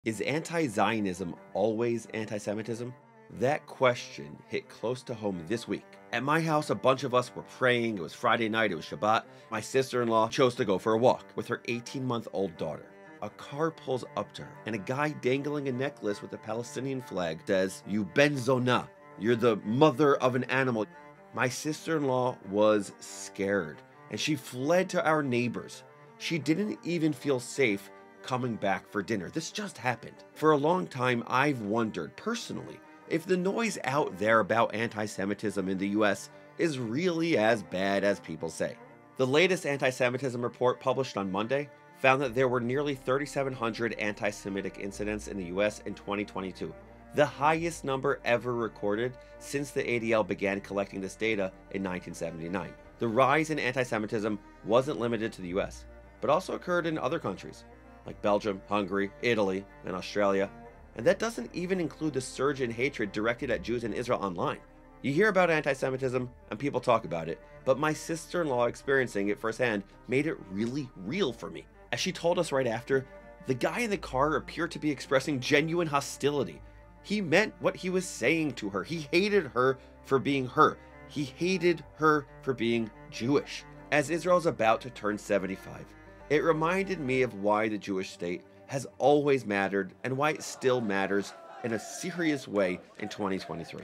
Is anti-Zionism always anti-Semitism? That question hit close to home this week. At my house, a bunch of us were praying. It was Friday night, it was Shabbat. My sister-in-law chose to go for a walk with her 18-month-old daughter. A car pulls up to her, and a guy dangling a necklace with a Palestinian flag says, "You ben zona, you're the mother of an animal." My sister-in-law was scared, and she fled to our neighbors. She didn't even feel safe coming back for dinner. This just happened. For a long time, I've wondered personally if the noise out there about anti-Semitism in the US is really as bad as people say. The latest anti-Semitism report published on Monday found that there were nearly 3,700 anti-Semitic incidents in the US in 2022, the highest number ever recorded since the ADL began collecting this data in 1979. The rise in anti-Semitism wasn't limited to the US, but also occurred in other countries like Belgium, Hungary, Italy, and Australia. And that doesn't even include the surge in hatred directed at Jews in Israel online. You hear about anti-Semitism and people talk about it, but my sister-in-law experiencing it firsthand made it really real for me. As she told us right after, the guy in the car appeared to be expressing genuine hostility. He meant what he was saying to her. He hated her for being her. He hated her for being Jewish. As Israel's about to turn 75, it reminded me of why the Jewish state has always mattered and why it still matters in a serious way in 2023.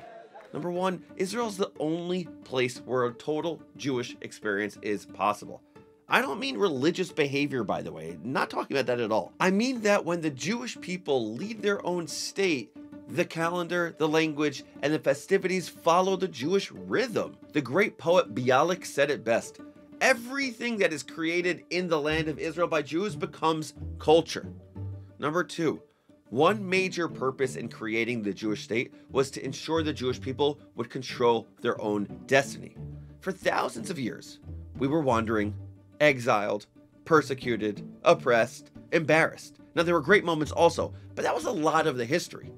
Number one, Israel's the only place where a total Jewish experience is possible. I don't mean religious behavior, by the way, not talking about that at all. I mean that when the Jewish people lead their own state, the calendar, the language, and the festivities follow the Jewish rhythm. The great poet Bialik said it best: everything that is created in the land of Israel by Jews becomes culture. Number two, one major purpose in creating the Jewish state was to ensure the Jewish people would control their own destiny. For thousands of years, we were wandering, exiled, persecuted, oppressed, embarrassed. Now, there were great moments also, but that was a lot of the history.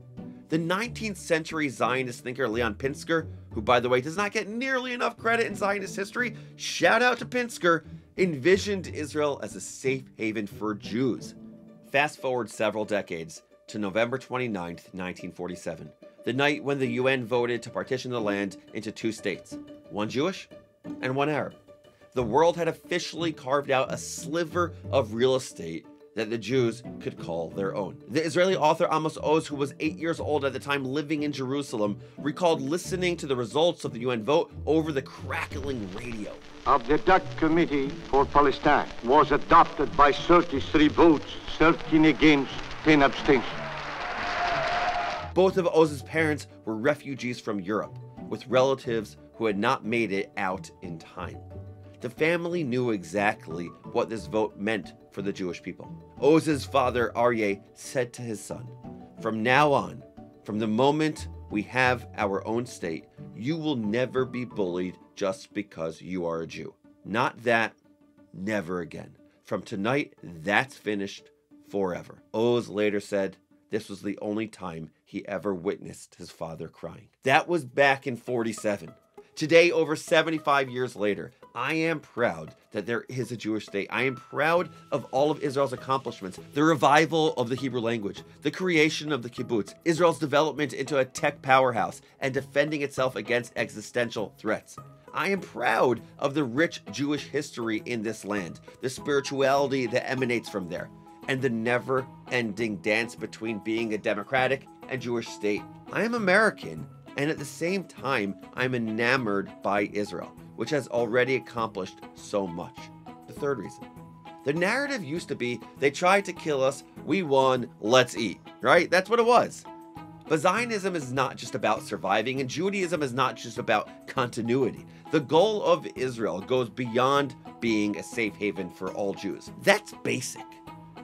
The 19th century Zionist thinker Leon Pinsker, who by the way does not get nearly enough credit in Zionist history, shout out to Pinsker, envisioned Israel as a safe haven for Jews. Fast forward several decades to November 29th, 1947, the night when the UN voted to partition the land into two states, one Jewish and one Arab. The world had officially carved out a sliver of real estate that the Jews could call their own. The Israeli author Amos Oz, who was 8 years old at the time living in Jerusalem, recalled listening to the results of the UN vote over the crackling radio. Of the Dutch Committee for Palestine was adopted by 33 votes, 13 against, 10 abstentions. Both of Oz's parents were refugees from Europe, with relatives who had not made it out in time. The family knew exactly what this vote meant for the Jewish people. Oz's father, Aryeh, said to his son, "From now on, from the moment we have our own state, you will never be bullied just because you are a Jew. Not that, never again. From tonight, that's finished forever." Oz later said this was the only time he ever witnessed his father crying. That was back in 47. Today, over 75 years later, I am proud that there is a Jewish state. I am proud of all of Israel's accomplishments, the revival of the Hebrew language, the creation of the kibbutz, Israel's development into a tech powerhouse, and defending itself against existential threats. I am proud of the rich Jewish history in this land, the spirituality that emanates from there, and the never-ending dance between being a democratic and Jewish state. I am American, and at the same time, I'm enamored by Israel, which has already accomplished so much. The third reason. The narrative used to be, they tried to kill us, we won, let's eat, right? That's what it was. But Zionism is not just about surviving, and Judaism is not just about continuity. The goal of Israel goes beyond being a safe haven for all Jews. That's basic.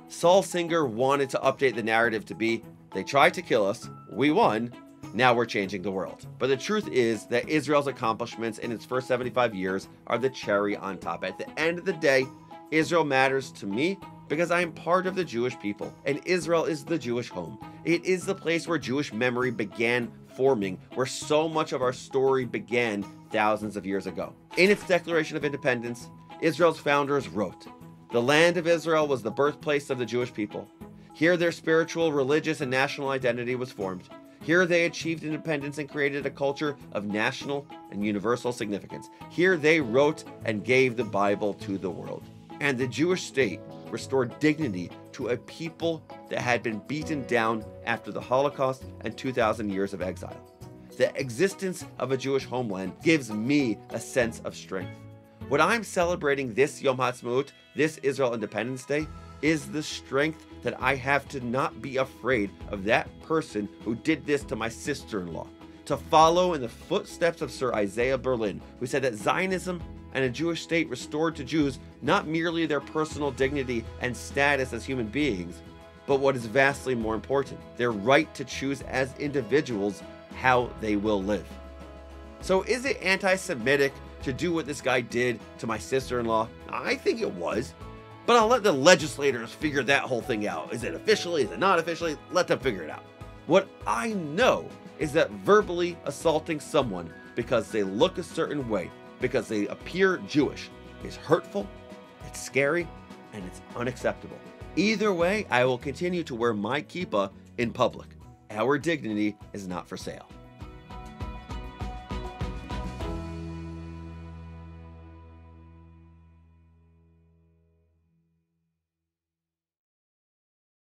Saul Singer wanted to update the narrative to be, they tried to kill us, we won, now we're changing the world. But the truth is that Israel's accomplishments in its first 75 years are the cherry on top. At the end of the day, Israel matters to me because I am part of the Jewish people, and Israel is the Jewish home. It is the place where Jewish memory began forming, where so much of our story began thousands of years ago. In its Declaration of Independence, Israel's founders wrote, "The land of Israel was the birthplace of the Jewish people. Here their spiritual, religious, and national identity was formed. Here they achieved independence and created a culture of national and universal significance. Here they wrote and gave the Bible to the world. And the Jewish state restored dignity to a people that had been beaten down after the Holocaust and 2,000 years of exile. The existence of a Jewish homeland gives me a sense of strength. What I'm celebrating this Yom HaAtzmaut, this Israel Independence Day, is the strength that I have to not be afraid of that person who did this to my sister-in-law, to follow in the footsteps of Sir Isaiah Berlin, who said that Zionism and a Jewish state restored to Jews not merely their personal dignity and status as human beings, but what is vastly more important, their right to choose as individuals how they will live. So is it anti-Semitic to do what this guy did to my sister-in-law? I think it was. But I'll let the legislators figure that whole thing out. Is it officially? Is it not officially? Let them figure it out. What I know is that verbally assaulting someone because they look a certain way, because they appear Jewish, is hurtful, it's scary, and it's unacceptable. Either way, I will continue to wear my kippah in public. Our dignity is not for sale.